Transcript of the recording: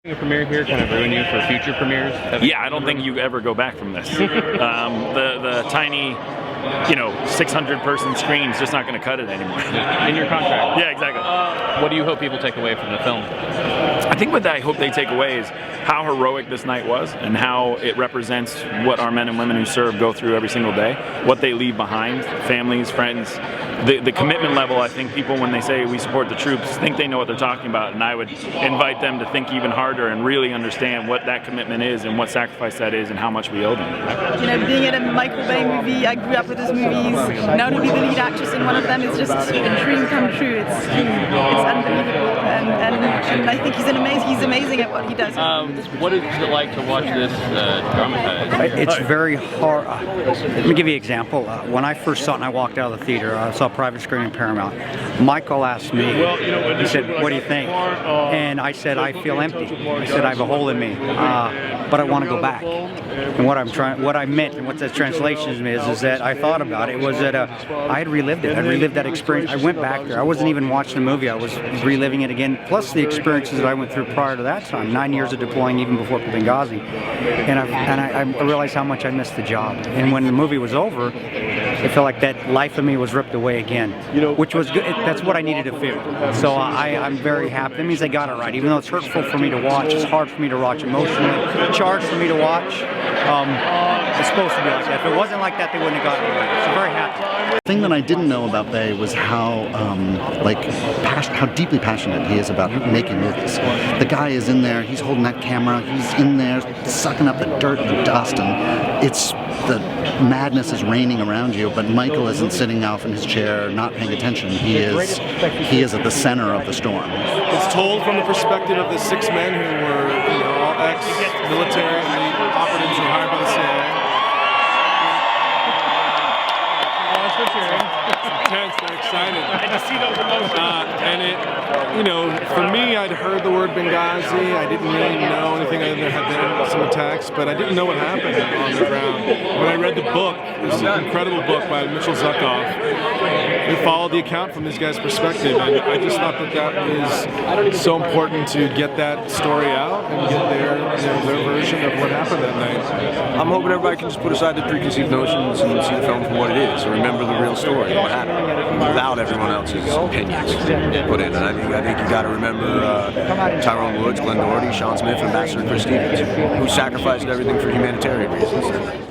The premiere here kind of ruin you for future premieres? Yeah, I don't think you ever go back from this. The tiny, 600-person screen's just not going to cut it anymore. In your contract? Yeah, exactly. What do you hope people take away from the film? I think what I hope they take away is how heroic this night was and how it represents what our men and women who serve go through every single day, what they leave behind, families, friends. The commitment level, I think people, when they say we support the troops, think they know what they're talking about, and I would invite them to think even harder and really understand what that commitment is and what sacrifice that is and how much we owe them. Being in a Michael Bay movie, I grew up with his movies. Now to be the lead actress in one of them is just a dream come true. It's unbelievable, and I think he's amazing at what he does. What is it like to watch this dramatized? It's very hard. Let me give you an example. When I first saw it and I walked out of the theater, I saw private screening in Paramount. Michaal asked me, he said, "What do you think?" And I said, "I feel empty." I said, "I have a hole in me, but I want to go back." And what I meant, and what the translation is that I thought about it was that I had relived it. I relived that experience. I went back there. I wasn't even watching the movie. I was reliving it again. Plus the experiences that I went through prior to that time. 9 years of deploying, even before Benghazi, and I realized how much I missed the job. And when the movie was over, it felt like that life of me was ripped away again, which was good. That's what I needed to feel. So I'm very happy. That means they got it right. Even though it's hurtful for me to watch, it's hard for me to watch emotionally, charged for me to watch. It's supposed to be like that. If it wasn't like that, they wouldn't have gotten it right. So very happy. The thing that I didn't know about Bay was how how deeply passionate he is about making movies. The guy is in there, he's holding that camera, he's in there sucking up the dirt and the dust, and the madness is raining around you, but Michaal isn't sitting off in his chair not paying attention. He is at the center of the storm. It's told from the perspective of the 6 men who were all ex-military and the operatives who were hired by the CIA. Intense, they're excited. And for me, I'd heard the word Benghazi. I didn't really know anything other than there had been some attacks, but I didn't know what happened on the ground. When I read the book, this is an incredible book by Mitchell Zuckoff. We followed the account from this guy's perspective, and I just thought that was so important to get that story out and get their version of what happened that night. I'm hoping everybody can just put aside the preconceived notions and see the film for what it is, and remember the real story, what happened, without everyone else's opinions put in. And I think you got to remember Tyrone Woods, Glenn Doherty, Sean Smith, and Ambassador Chris Stevens, who sacrificed everything for humanitarian reasons.